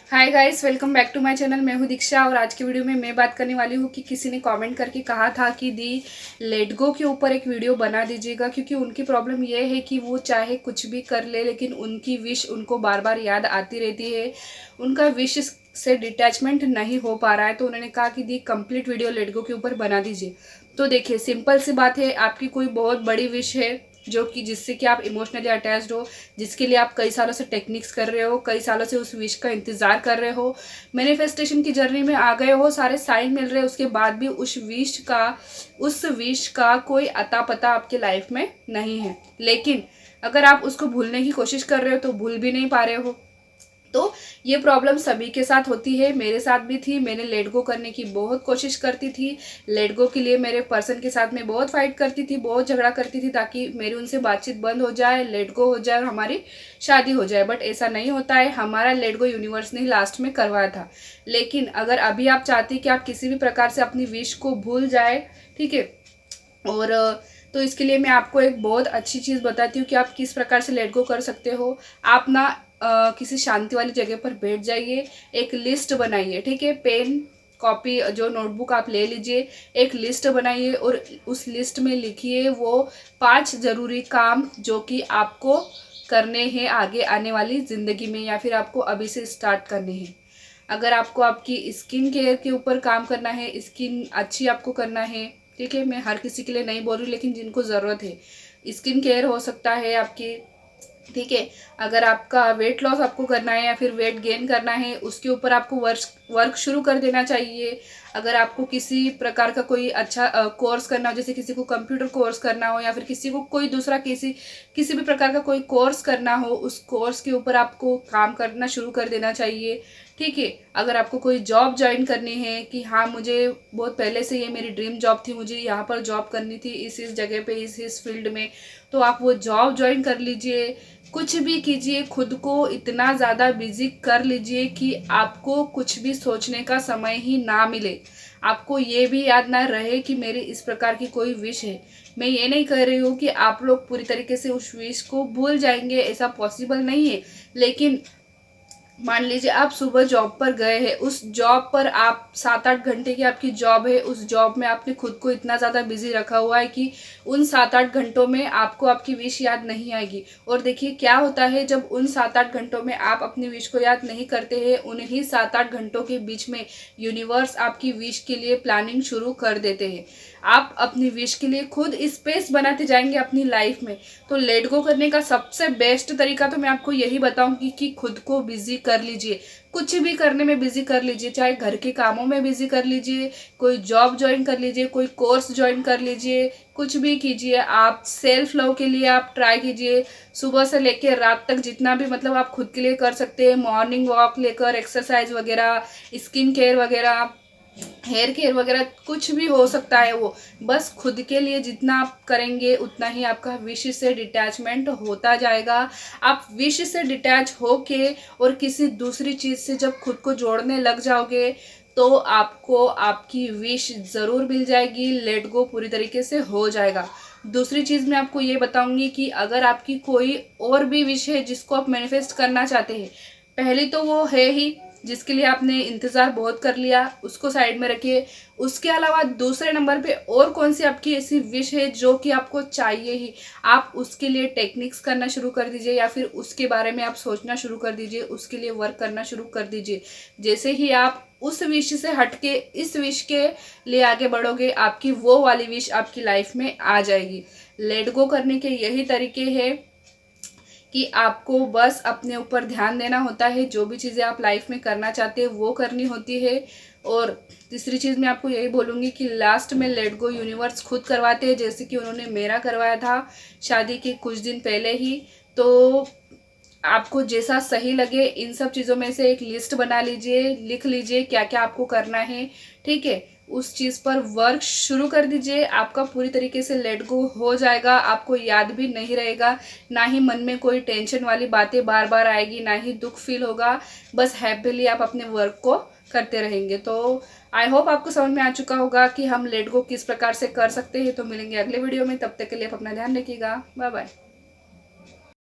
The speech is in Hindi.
Hi guys, welcome back to my channel. मैं हूं दीक्षा और आज की वीडियो में मैं बात करने वाली हूं कि किसी ने कमेंट करके कहा था कि दी लेट गो के ऊपर एक वीडियो बना दीजिएगा, क्योंकि उनकी प्रॉब्लम ये है कि वो चाहे कुछ भी कर ले लेकिन उनकी विश उनको बार बार याद आती रहती है। उनका विश से डिटैचमेंट नहीं हो पा रहा है, तो उन्होंने कहा कि दी कंप्लीट वीडियो लेट गो के ऊपर बना दीजिए। तो देखिए, सिंपल सी बात है, आपकी कोई बहुत बड़ी विश है जो कि जिससे कि आप इमोशनली अटैच्ड हो, जिसके लिए आप कई सालों से टेक्निक्स कर रहे हो, कई सालों से उस विश का इंतजार कर रहे हो, मैनिफेस्टेशन की जर्नी में आ गए हो, सारे साइन मिल रहे हैं, उसके बाद भी उस विश का कोई अता पता आपके लाइफ में नहीं है। लेकिन अगर आप उसको भूलने की कोशिश कर रहे हो तो भूल भी नहीं पा रहे हो। तो ये प्रॉब्लम सभी के साथ होती है, मेरे साथ भी थी। मैंने लेट गो करने की बहुत कोशिश करती थी। लेट गो के लिए मेरे पर्सन के साथ मैं बहुत फाइट करती थी, बहुत झगड़ा करती थी ताकि मेरी उनसे बातचीत बंद हो जाए, लेट गो हो जाए और हमारी शादी हो जाए। बट ऐसा नहीं होता है। हमारा लेट गो यूनिवर्स ने लास्ट में करवाया था। लेकिन अगर अभी आप चाहती कि आप किसी भी प्रकार से अपनी विश को भूल जाए, ठीक है, और तो इसके लिए मैं आपको एक बहुत अच्छी चीज़ बताती हूँ कि आप किस प्रकार से लेट गो कर सकते हो। आप ना किसी शांति वाली जगह पर बैठ जाइए, एक लिस्ट बनाइए, ठीक है, पेन कॉपी जो नोटबुक आप ले लीजिए, एक लिस्ट बनाइए और उस लिस्ट में लिखिए वो 5 ज़रूरी काम जो कि आपको करने हैं आगे आने वाली ज़िंदगी में, या फिर आपको अभी से स्टार्ट करने हैं। अगर आपको आपकी स्किन केयर के ऊपर काम करना है, स्किन अच्छी आपको करना है, ठीक है, मैं हर किसी के लिए नहीं बोल रही, लेकिन जिनको ज़रूरत है, स्किन केयर हो सकता है आपकी, ठीक है। अगर आपका वेट लॉस आपको करना है या फिर वेट गेन करना है, उसके ऊपर आपको वर्क शुरू कर देना चाहिए। अगर आपको किसी प्रकार का कोई अच्छा कोर्स करना हो, जैसे किसी को कंप्यूटर कोर्स करना हो या फिर किसी को कोई दूसरा किसी भी प्रकार का कोई कोर्स करना हो, उस कोर्स के ऊपर आपको काम करना शुरू कर देना चाहिए, ठीक है। अगर आपको कोई जॉब ज्वाइन करनी है कि हाँ, मुझे बहुत पहले से ये मेरी ड्रीम जॉब थी, मुझे यहाँ पर जॉब करनी थी, इस जगह पे, इस फील्ड में, तो आप वो जॉब ज्वाइन कर लीजिए। कुछ भी कीजिए, खुद को इतना ज़्यादा बिजी कर लीजिए कि आपको कुछ भी सोचने का समय ही ना मिले। आपको ये भी याद ना रहे कि मेरी इस प्रकार की कोई विश है। मैं ये नहीं कह रही हूँ कि आप लोग पूरी तरीके से उस विश को भूल जाएंगे, ऐसा पॉसिबल नहीं है। लेकिन मान लीजिए आप सुबह जॉब पर गए हैं, उस जॉब पर आप 7-8 घंटे की आपकी जॉब है, उस जॉब में आपने खुद को इतना ज़्यादा बिजी रखा हुआ है कि उन 7-8 घंटों में आपको आपकी विश याद नहीं आएगी। और देखिए क्या होता है, जब उन 7-8 घंटों में आप अपनी विश को याद नहीं करते हैं, उन्हीं 7-8 घंटों के बीच में यूनिवर्स आपकी विश के लिए प्लानिंग शुरू कर देते हैं। आप अपनी विश के लिए खुद स्पेस बनाते जाएंगे अपनी लाइफ में। तो लेट गो करने का सबसे बेस्ट तरीका तो मैं आपको यही बताऊंगी कि खुद को बिजी कर लीजिए, कुछ भी करने में बिजी कर लीजिए, चाहे घर के कामों में बिजी कर लीजिए, कोई जॉब ज्वाइन कर लीजिए, कोई कोर्स ज्वाइन कर लीजिए, कुछ भी कीजिए। आप सेल्फ लव के लिए आप ट्राई कीजिए, सुबह से लेकर रात तक जितना भी मतलब आप खुद के लिए कर सकते हैं, मॉर्निंग वॉक लेकर एक्सरसाइज वगैरह, स्किन केयर वगैरह, हेयर केयर वगैरह, कुछ भी हो सकता है वो। बस खुद के लिए जितना आप करेंगे उतना ही आपका विश से डिटैचमेंट होता जाएगा। आप विश से डिटैच होके और किसी दूसरी चीज़ से जब खुद को जोड़ने लग जाओगे तो आपको आपकी विश ज़रूर मिल जाएगी, लेट गो पूरी तरीके से हो जाएगा। दूसरी चीज़ मैं आपको ये बताऊंगी कि अगर आपकी कोई और भी विश है जिसको आप मैनिफेस्ट करना चाहते हैं, पहली तो वो है ही जिसके लिए आपने इंतज़ार बहुत कर लिया, उसको साइड में रखिए। उसके अलावा दूसरे नंबर पे और कौन सी आपकी ऐसी विश है जो कि आपको चाहिए ही, आप उसके लिए टेक्निक्स करना शुरू कर दीजिए या फिर उसके बारे में आप सोचना शुरू कर दीजिए, उसके लिए वर्क करना शुरू कर दीजिए। जैसे ही आप उस विश से हटके इस विश के लिए आगे बढ़ोगे, आपकी वो वाली विश आपकी लाइफ में आ जाएगी। लेट गो करने के यही तरीके हैं कि आपको बस अपने ऊपर ध्यान देना होता है, जो भी चीज़ें आप लाइफ में करना चाहते हैं वो करनी होती है। और तीसरी चीज़ मैं आपको यही बोलूँगी कि लास्ट में लेट गो यूनिवर्स खुद करवाते हैं, जैसे कि उन्होंने मेरा करवाया था शादी के कुछ दिन पहले ही। तो आपको जैसा सही लगे, इन सब चीज़ों में से एक लिस्ट बना लीजिए, लिख लीजिए क्या क्या आपको करना है, ठीक है। उस चीज़ पर वर्क शुरू कर दीजिए, आपका पूरी तरीके से लेट गो हो जाएगा। आपको याद भी नहीं रहेगा, ना ही मन में कोई टेंशन वाली बातें बार बार आएगी, ना ही दुख फील होगा। बस हैप्पीली आप अपने वर्क को करते रहेंगे। तो आई होप आपको समझ में आ चुका होगा कि हम लेट गो किस प्रकार से कर सकते हैं। तो मिलेंगे अगले वीडियो में, तब तक के लिए आप अपना ध्यान रखिएगा। Bye bye.